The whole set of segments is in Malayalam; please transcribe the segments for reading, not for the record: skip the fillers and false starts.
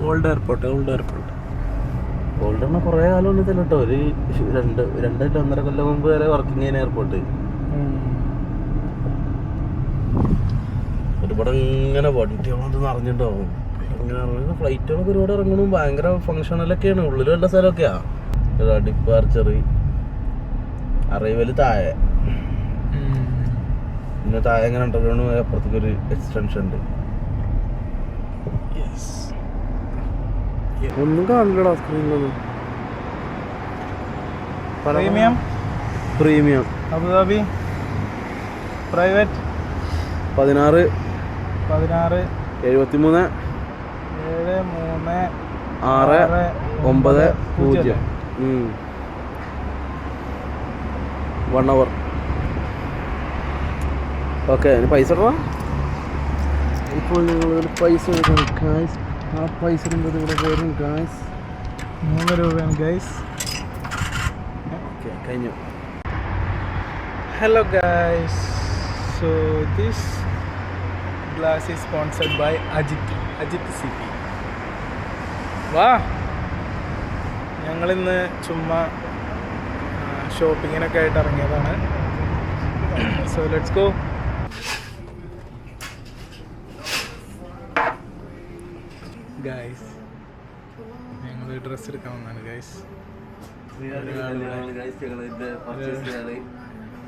ഓൾഡ് എയർപോർട്ട് ഓൾഡറിന് കുറേ കാലം ഒന്നും കേട്ടോ, ഒരു 2-1.5 കൊല്ലം മുമ്പ് വരെ വർക്കിംഗ് ചെയ്യുന്ന എയർപോർട്ട്. ഒരുപാട് ഇങ്ങനെ വണ്ടികളൊന്നും അറിഞ്ഞിട്ടുണ്ടാവും. ഇങ്ങനെ ഫ്ലൈറ്റുകളൊക്കെ ഒരുപാട് ഇറങ്ങണം. ഭയങ്കര ഫങ്ഷണലൊക്കെയാണ്. ഉള്ളിൽ വല്ല സ്ഥലമൊക്കെയാ. ഡിപ്പാർച്ചർ, അറൈവൽ താഴെ, പിന്നെ താഴെ ഇങ്ങനെ ഉണ്ടല്ലോ അപ്പുറത്തേക്ക് ഒരു എക്സ്റ്റൻഷൻ ഉണ്ട്. ഒന്നും കാണില്ലടാ സ്ക്രീനിലൊന്നും. Premium Abu Dhabi private 16 73 73 690 1 hour. Okay, പൈസ ഇടണം. ഇപ്പോൾ നിങ്ങൾ പൈസ ഗായ്സ്. ആ പൈസ ഇവിടെ വരും ഗായ്സ്. 3 രൂപയാണ് ഗൈസ്. ഓക്കെ, കഴിഞ്ഞു. Hello guys, so this glass is sponsored by Ajit CP. വാ, ഞങ്ങളിന്ന് ചുമ്മാ ഷോപ്പിങ്ങിനൊക്കെ ആയിട്ട് ഇറങ്ങിയതാണ്. So let's go. ഗൈസ്, ഞങ്ങൾ ഡ്രസ്സ് എടുക്കാൻ വന്നാണ് ഗൈസ്.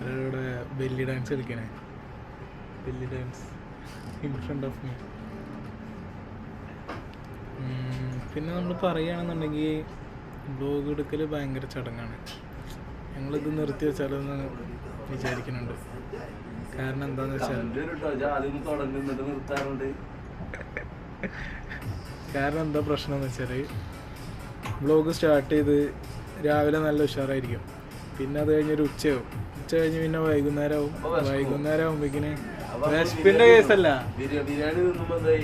അവരുടെ ബെല്ലി ഡാൻസ് കളിക്കണേ. Belly dance in front of me. പിന്നെ നമ്മൾ പറയുകയാണെന്നുണ്ടെങ്കിൽ ബ്ലോഗ് എടുക്കൽ ഭയങ്കര ചടങ്ങാണ്. ഞങ്ങളിത് നിർത്തി വെച്ചാലൊന്ന് വിചാരിക്കുന്നുണ്ട്. കാരണം എന്താണെന്ന് വെച്ചാൽ കാരണം എന്താ പ്രശ്നം എന്ന് വെച്ചാൽ, ബ്ലോഗ് സ്റ്റാർട്ട് ചെയ്ത് രാവിലെ നല്ല ഉഷാറായിരിക്കും. പിന്നെ അത് കഴിഞ്ഞൊരു ഉച്ച കഴിഞ്ഞ് പിന്നെ വൈകുന്നേരം ആകുമ്പോഴേക്കിന് വിശപ്പിൻ്റെ കേസല്ല,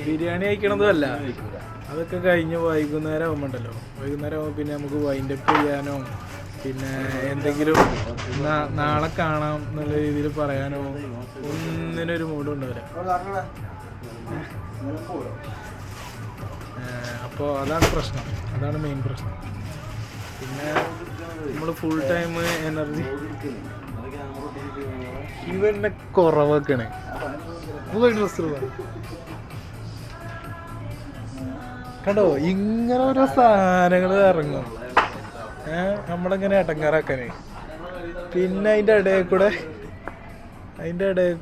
ബിരിയാണി കഴിക്കണതും അല്ല, അതൊക്കെ കഴിഞ്ഞ് വൈകുന്നേരം ആകുമ്പോണ്ടല്ലോ. വൈകുന്നേരം ആകുമ്പോൾ പിന്നെ നമുക്ക് വൈൻഡപ്പ് ചെയ്യാനോ പിന്നെ എന്തെങ്കിലും നാളെ കാണാം എന്നുള്ള രീതിയിൽ പറയാനോ ഒന്നിനൊരു മൂഡും ഉണ്ടാവില്ല. അപ്പോൾ അതാണ് പ്രശ്നം, അതാണ് മെയിൻ പ്രശ്നം. പിന്നെ നമ്മൾ ഫുൾ ടൈം എനർജി ഇവന്നെ കുറവൊക്കെയാണ്. ഡ്രസ്സ് കണ്ടോ, ഇങ്ങനെ ഓരോ സാധനങ്ങൾ ഇറങ്ങും നമ്മളിങ്ങനെ ഇടങ്ങാറാക്കാന്. പിന്നെ അതിൻ്റെ ഇടയിൽ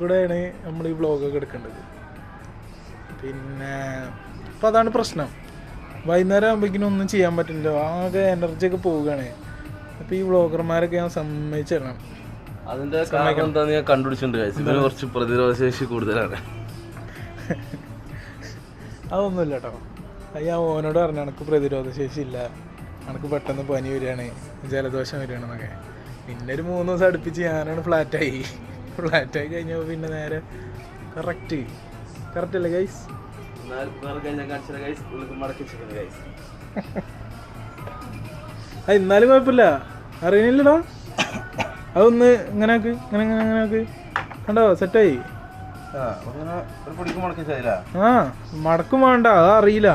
കൂടെയാണ് നമ്മൾ ഈ വ്ളോഗൊക്കെ എടുക്കേണ്ടത്. പിന്നെ അപ്പം അതാണ് പ്രശ്നം. വൈകുന്നേരം ആകുമ്പോഴേക്കിനും ഒന്നും ചെയ്യാൻ പറ്റില്ല, ആകെ എനർജിയൊക്കെ പോവുകയാണ്. അപ്പോൾ ഈ വ്ളോഗർമാരൊക്കെ ഞാൻ സമ്മതിച്ചിടണം. അതിൻ്റെ കാരണം എന്താന്ന് ഞാൻ കണ്ടുപിടിച്ചിട്ടുണ്ട്. ഇതിന് കുറച്ച് പ്രതിരോധശേഷി കൂടുതലാണ്. അതൊന്നുമില്ല കേട്ടോ. അത് ഞാൻ ഓനോട് പറഞ്ഞു, എനിക്ക് പ്രതിരോധശേഷി ഇല്ല, എനിക്ക് പെട്ടെന്ന് പനി വരികയാണ്, ജലദോഷം വരികയാണെന്നൊക്കെ. പിന്നെ ഒരു 3 ദിവസം അടുപ്പിച്ച് ഞാനാണ് ഫ്ലാറ്റായി കഴിഞ്ഞപ്പോൾ പിന്നെ നേരെ കറക്റ്റ് അല്ലേ ഗൈസ്? എന്നാലും കുഴപ്പമില്ല, അറിയണില്ലടാ. അതൊന്ന് ഇങ്ങനെ കണ്ടോ, സെറ്റായി. ആ മടക്കും വേണ്ട, അതറിയില്ല.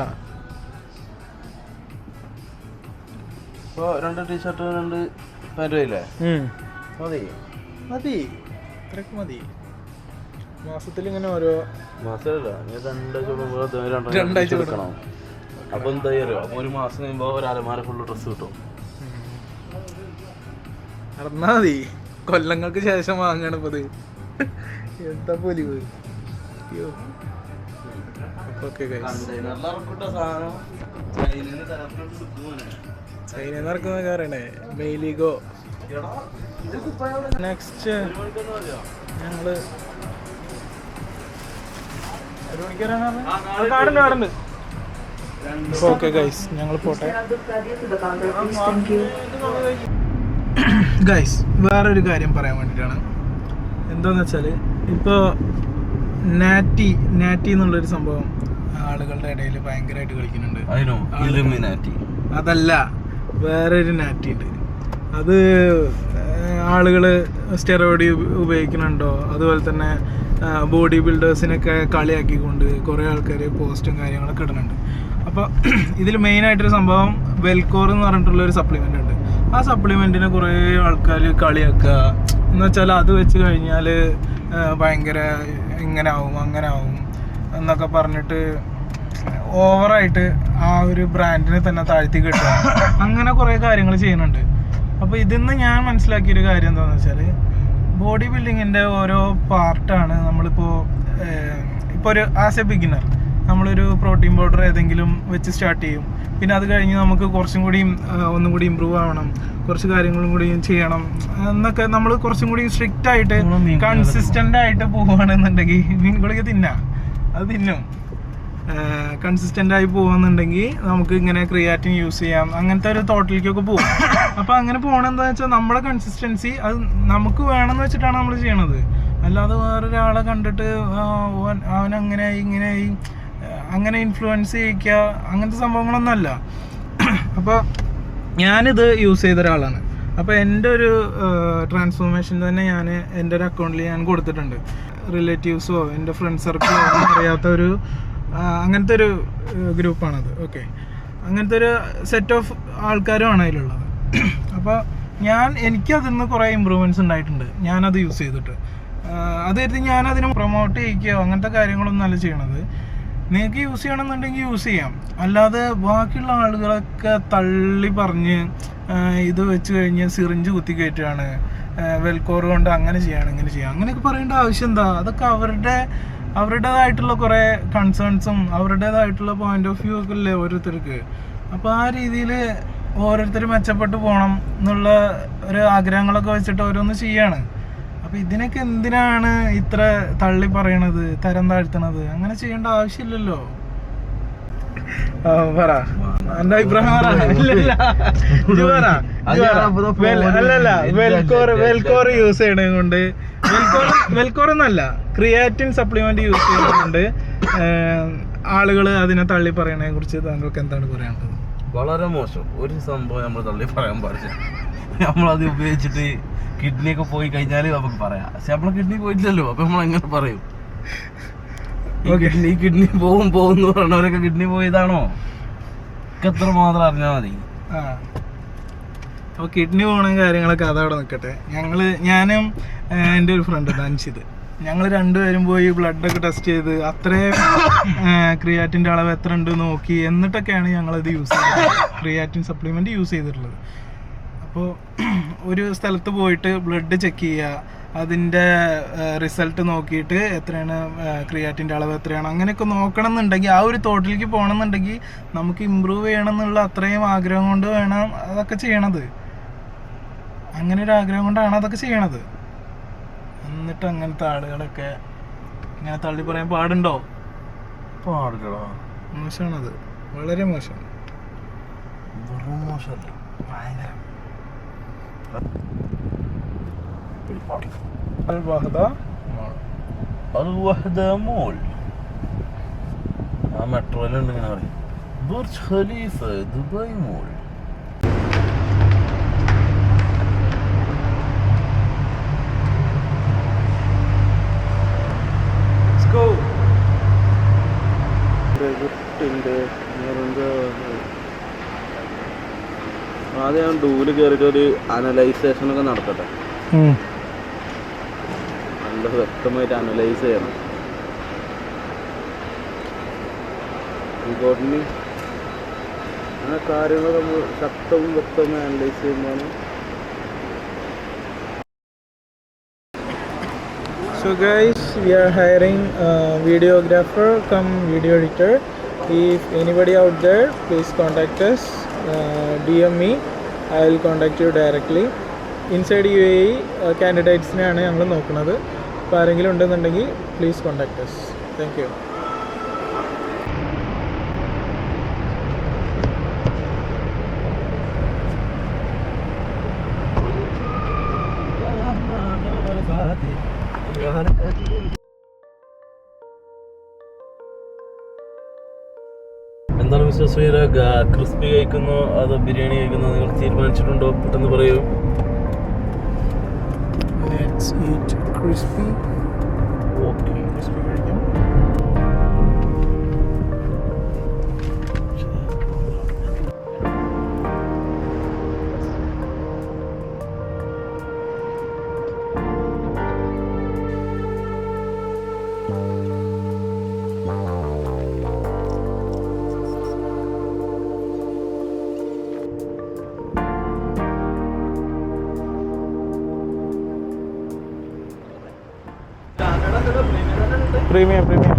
ഇപ്പോൾ 2 ടീഷർട്ട് 2 പാൻറ് ആയില്ലേ? മതി, ഇത്രയൊക്കെ മതി. മാസത്തിൽ ഇങ്ങനെ ഓരോ മാസമല്ല, 2 ആഴ്ച കൊടുക്കണം. അപ്പൊ എന്താ അറിയോ, അപ്പൊ ഒരു മാസം കഴിയുമ്പോ ഒരു അലമാര ഫുള്ള് ഡ്രസ്സ് കിട്ടും. നടന്നാ മതി, കൊല്ലങ്ങൾക്ക് ശേഷം വാങ്ങാണ് ഇപ്പത്. എന്താ പൊലിവ്. ചൈനയിൽ നടക്കുന്ന കാരണേ മെയിലിഗോ. നെക്സ്റ്റ് ഞങ്ങള് കാടുണ്ട്. ഓക്കെ ഗൈസ്, ഞങ്ങൾ പോട്ടെ ഗൈസ്. വേറൊരു കാര്യം പറയാൻ വേണ്ടിയിട്ടാണ്. എന്താന്ന് വെച്ചാൽ, ഇപ്പോൾ നാറ്റി എന്നുള്ളൊരു സംഭവം ആളുകളുടെ ഇടയിൽ ഭയങ്കരമായിട്ട് കളിക്കുന്നുണ്ട്. അതല്ല, വേറൊരു നാറ്റി ഉണ്ട്. അത് ആളുകൾ സ്റ്റെറോയിഡ് ഉപയോഗിക്കുന്നുണ്ടോ, അതുപോലെ തന്നെ ബോഡി ബിൽഡേഴ്സിനൊക്കെ കളിയാക്കിക്കൊണ്ട് കുറേ ആൾക്കാർ പോസ്റ്റും കാര്യങ്ങളൊക്കെ ഇടുന്നുണ്ട്. അപ്പോൾ ഇതിൽ മെയിനായിട്ടൊരു സംഭവം വെൽക്കോർ എന്ന് പറഞ്ഞിട്ടുള്ളൊരു സപ്ലിമെൻ്റ് ഉണ്ട്. ആ സപ്ലിമെൻറ്റിനെ കുറേ ആൾക്കാർ കളിയാക്കുക എന്ന് വെച്ചാൽ അത് വെച്ച് കഴിഞ്ഞാൽ ഭയങ്കര ഇങ്ങനെ ആവും അങ്ങനെ ആവും എന്നൊക്കെ പറഞ്ഞിട്ട് ഓവറായിട്ട് ആ ഒരു ബ്രാൻഡിനെ തന്നെ താഴ്ത്തി കിട്ടുക, അങ്ങനെ കുറേ കാര്യങ്ങൾ ചെയ്യുന്നുണ്ട്. അപ്പോൾ ഇതിന്ന് ഞാൻ മനസ്സിലാക്കിയൊരു കാര്യം എന്താണെന്ന് വെച്ചാൽ ബോഡി ബിൽഡിങ്ങിൻ്റെ ഓരോ പാർട്ടാണ്. നമ്മളിപ്പോൾ ഒരു ആസ് എ ബിഗിനർ നമ്മളൊരു പ്രോട്ടീൻ പൗഡർ ഏതെങ്കിലും വെച്ച് സ്റ്റാർട്ട് ചെയ്യും. പിന്നെ അത് കഴിഞ്ഞ് നമുക്ക് കുറച്ചും കൂടി ഒന്നും കൂടി ഇമ്പ്രൂവ് ആവണം, കുറച്ച് കാര്യങ്ങളും കൂടി ചെയ്യണം എന്നൊക്കെ നമ്മൾ കുറച്ചും കൂടി സ്ട്രിക്റ്റ് ആയിട്ട് കൺസിസ്റ്റൻ്റ് ആയിട്ട് പോവുകയാണെന്നുണ്ടെങ്കിൽ മീൻ ഗുളിക അത് തിന്നും. കൺസിസ്റ്റൻ്റ് ആയി പോകുന്നുണ്ടെങ്കിൽ നമുക്ക് ഇങ്ങനെ ക്രിയാറ്റിൻ യൂസ് ചെയ്യാം, അങ്ങനത്തെ ഒരു തോട്ടിലേക്കൊക്കെ പോകും. അപ്പോൾ അങ്ങനെ പോകണമെന്താ വെച്ചാൽ നമ്മുടെ കൺസിസ്റ്റൻസി അത് നമുക്ക് വേണമെന്ന് വെച്ചിട്ടാണ് നമ്മൾ ചെയ്യണത്. അല്ലാതെ വേറൊരാളെ കണ്ടിട്ട് അവൻ അങ്ങനെയായി ഇങ്ങനെയായി അങ്ങനെ ഇൻഫ്ലുവൻസ് ചെയ്യിക്കുക അങ്ങനത്തെ സംഭവങ്ങളൊന്നുമല്ല. അപ്പോൾ ഞാനിത് യൂസ് ചെയ്ത ഒരാളാണ്. അപ്പോൾ എൻ്റെ ഒരു ട്രാൻസ്ഫോർമേഷൻ തന്നെ ഞാൻ എൻ്റെ ഒരു അക്കൗണ്ടിൽ ഞാൻ കൊടുത്തിട്ടുണ്ട്. റിലേറ്റീവ്സോ എൻ്റെ ഫ്രണ്ട് സർക്കിളോ അറിയാത്ത ഒരു അങ്ങനത്തെ ഒരു ഗ്രൂപ്പാണത്. ഓക്കെ, അങ്ങനത്തെ ഒരു സെറ്റ് ഓഫ് ആൾക്കാരുമാണ് അതിലുള്ളത്. അപ്പോൾ എനിക്കതിൽ നിന്ന് കുറേ ഇമ്പ്രൂവ്മെൻറ്റ്സ് ഉണ്ടായിട്ടുണ്ട് ഞാനത് യൂസ് ചെയ്തിട്ട്. അത് കരുതി ഞാനതിനെ പ്രൊമോട്ട് ചെയ്യിക്കുകയോ അങ്ങനത്തെ കാര്യങ്ങളൊന്നും അല്ല ചെയ്യണത്. നിങ്ങൾക്ക് യൂസ് ചെയ്യണമെന്നുണ്ടെങ്കിൽ യൂസ് ചെയ്യാം, അല്ലാതെ ബാക്കിയുള്ള ആളുകളൊക്കെ തള്ളി പറഞ്ഞ് ഇത് വെച്ച് കഴിഞ്ഞ് സിറിഞ്ച് കുത്തി കയറ്റുകയാണ്, വെൽക്കോർ കൊണ്ട് അങ്ങനെ ചെയ്യാണ് ഇങ്ങനെ ചെയ്യാം അങ്ങനെയൊക്കെ പറയേണ്ട ആവശ്യം എന്താ? അതൊക്കെ അവരുടേതായിട്ടുള്ള കുറേ കൺസേൺസും അവരുടേതായിട്ടുള്ള പോയിന്റ് ഓഫ് വ്യൂ ഒക്കെ അല്ലേ ഓരോരുത്തർക്ക്. അപ്പോൾ ആ രീതിയിൽ ഓരോരുത്തർ മെച്ചപ്പെട്ട് പോകണം എന്നുള്ള ഒരു ആഗ്രഹങ്ങളൊക്കെ വെച്ചിട്ട് ഓരോന്ന് ചെയ്യാണ്. അപ്പോൾ ഇതിനൊക്കെ എന്തിനാണ് ഇത്ര തള്ളി പറയണത്, തരം താഴ്ത്തണത്? അങ്ങനെ ചെയ്യേണ്ട ആവശ്യമില്ലല്ലോ. പറ എന്റെ അഭിപ്രായം അല്ലല്ല, വെൽക്കോർ യൂസ് ചെയ്യണ കൊണ്ട് വെൽക്കോർ എന്നല്ല ക്രിയാറ്റിൻ സപ്ലിമെന്റ് യൂസ് ചെയ്യുന്നതുകൊണ്ട് ആളുകൾ അതിനെ തള്ളി പറയണതിനെ കുറിച്ച് താങ്കൾക്ക് എന്താണ് പറയാനുള്ളത്? വളരെ മോശം ഒരു സംഭവം നമ്മൾ തള്ളി പറയാൻ പാടില്ല. നമ്മളത് ഉപയോഗിച്ചിട്ട് കിഡ്നി ഒക്കെ പോയി കഴിഞ്ഞാൽ നമുക്ക് പറയാം. പക്ഷെ നമ്മളെ കിഡ്നി പോയിട്ടില്ലല്ലോ, അപ്പൊ നമ്മൾ എങ്ങനെ പറയും? കിഡ്നി പോകുന്നു പറയണവരൊക്കെ കിഡ്നി പോയതാണോ എത്ര മാത്രം അറിഞ്ഞാൽ മതി. അപ്പോൾ കിഡ്നി പോകണ കാര്യങ്ങളൊക്കെ അതവിടെ നിൽക്കട്ടെ. ഞാനും എൻ്റെ ഒരു ഫ്രണ്ട് അൻഷിത്, ഞങ്ങൾ രണ്ടുപേരും പോയി ബ്ലഡൊക്കെ ടെസ്റ്റ് ചെയ്ത് അത്രയും ക്രിയാറ്റിൻ്റെ അളവ് എത്ര ഉണ്ട് നോക്കി എന്നിട്ടൊക്കെയാണ് ഞങ്ങളത് യൂസ് ചെയ്തത്, ക്രിയാറ്റിൻ സപ്ലിമെൻറ്റ് യൂസ് ചെയ്തിട്ടുള്ളത്. അപ്പോൾ ഒരു സ്ഥലത്ത് പോയിട്ട് ബ്ലഡ് ചെക്ക് ചെയ്യുക, അതിൻ്റെ റിസൾട്ട് നോക്കിയിട്ട് എത്രയാണ് ക്രിയാറ്റിൻ്റെ അളവ് എത്രയാണ് അങ്ങനെയൊക്കെ നോക്കണം എന്നുണ്ടെങ്കിൽ ആ ഒരു തോട്ടിലേക്ക് പോകണം എന്നുണ്ടെങ്കിൽ നമുക്ക് ഇമ്പ്രൂവ് ചെയ്യണം എന്നുള്ള അത്രയും ആഗ്രഹം കൊണ്ട് വേണം അതൊക്കെ ചെയ്യണത്. അങ്ങനെ ഒരു ആഗ്രഹം കൊണ്ടാണ് അതൊക്കെ ചെയ്യണത്. എന്നിട്ട് അങ്ങനത്തെ ആളുകളൊക്കെ ഇങ്ങനെ തള്ളി പറയാൻ പാടുണ്ടോ? പാടില്ലടാ, മോശമാണത്, വളരെ മോശം. വെറും മോശമല്ല, ഭയങ്കര. മോൾ ആ മെട്രോയിലുണ്ട് ഇങ്ങനെ പറയും, ബുർജ് ഖലീഫ ദുബായ് മോൾ. ആദ്യം ഞാൻ ഡൂല് കയറിയിട്ട് ഒരു അനലൈസേഷൻ ഒക്കെ നടത്തട്ടെ. നല്ല വ്യക്തമായിട്ട് അനലൈസ് ചെയ്യണം. റിപ്പോർട്ടിന് അങ്ങനെ കാര്യങ്ങൾ നമ്മൾ ശക്തവും വ്യക്തമായി അനലൈസ് ചെയ്യുമ്പോൾ. So guys, we are hiring a videographer come video editor. If anybody out there, please contact us. DM me. I will contact you directly. Inside UAE candidatesനെയാണ് ഞങ്ങൾ നോക്കുന്നത്. അപ്പോൾ ആരെങ്കിലും ഉണ്ടെന്നുണ്ടെങ്കിൽ please contact us. Thank you. എന്താണ് മിസ്റ്റർ ശ്രീരാഗ്, ക്രിസ്പി കഴിക്കുന്നോ അതോ ബിരിയാണി കഴിക്കുന്നോ നിങ്ങൾ തീരുമാനിച്ചിട്ടുണ്ടോ? പെട്ടെന്ന് പറയൂ. Let's eat crispy. Okay, Crispy കഴിക്കാം. Premium premium.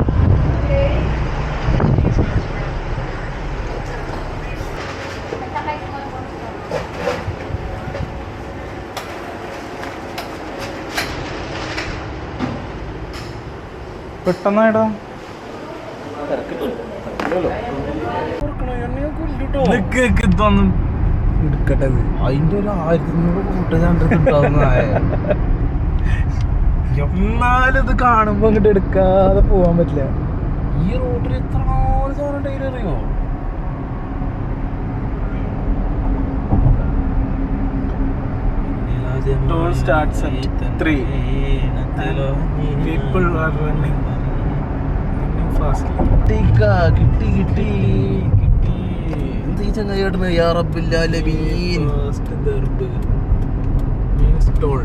പെട്ടെന്നായിടാ എടുക്കട്ടെ. അതിന്റെ ഒരു 1500 കൂട്ടുകാരുണ്ടാവുന്ന എന്നാലും ഇത് കാണുമ്പോ അങ്ങോട്ട് എടുക്കാതെ പോവാൻ പറ്റില്ല. ഈ റോഡിൽ എത്ര സാധനം ഡെയിലി അറിയോ? Toll starts at 3 and people are running fastly. കിട്ടി എന്ത് ഈ ചങ്ങായിടുന്ന യാ റബ്ബിൽ ആലമീൻ. First derb means toll.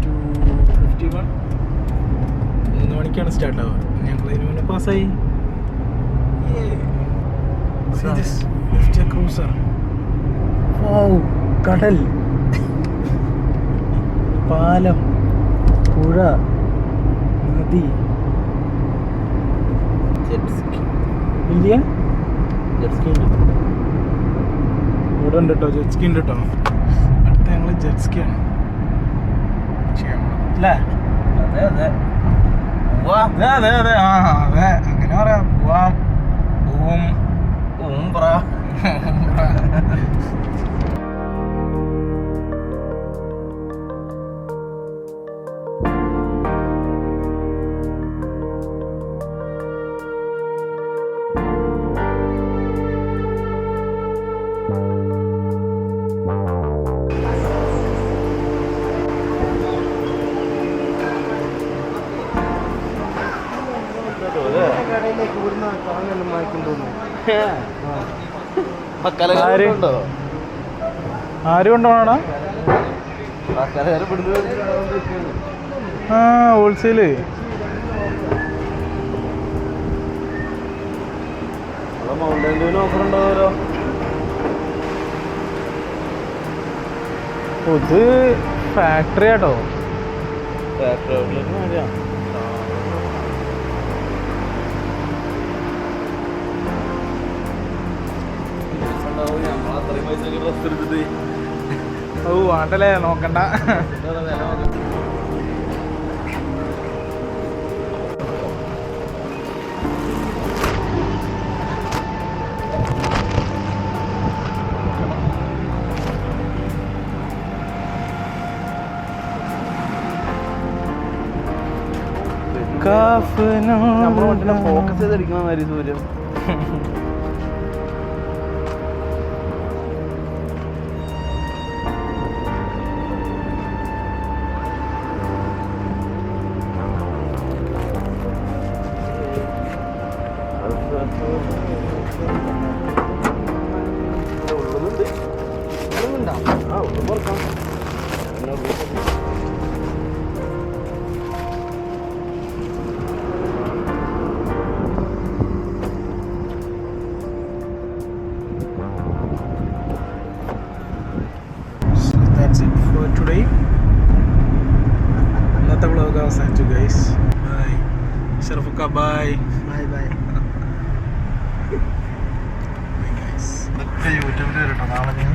2:51 3 മണിക്കാണ് സ്റ്റാർട്ട് ആവുക. ഞങ്ങൾ ഇതിന് മുന്നേ പാസ്സായി. See this FJ cruiser. Wow, കടൽ, പാലം, പുഴ, നദി. ഇല്ല ഇവിടെ ഉണ്ട് കേട്ടോ, ജെറ്റ്സ്കി ഉണ്ട് കേട്ടോ. അടുത്ത ഞങ്ങൾ ജെറ്റ്സ്കി ആണ് അല്ലേ? അതെ അതെ അതെ അതെ അതെ ആ അതെ അങ്ങനെ പറയാം. പോവാം. പോവും. ഉംറ. ആരും കൊണ്ടുപോകണ? ആ ഹോൾസെയില്. ഓഫർ ഉണ്ടാവുമല്ലോ. ഇത് ഫാക്ടറി ആട്ടോ. ഫാക്ടറി ഔട്ട്ലെറ്റ് മതിയാ. ഓ വേണ്ടല്ലേ, നോക്കണ്ട. ഫോക്കസ് ചെയ്തടിക്കുന്ന മാതിരി സൂര്യൻ. That's it for today. ഇന്നത്തെ വ്ളോഗ് അവസാനിച്ചു ഗൈസ്. ബൈ ഷറഫുക്ക. Bye bye bye guys. യൂട്യൂബിൽ വരട്ടോ നാളെ.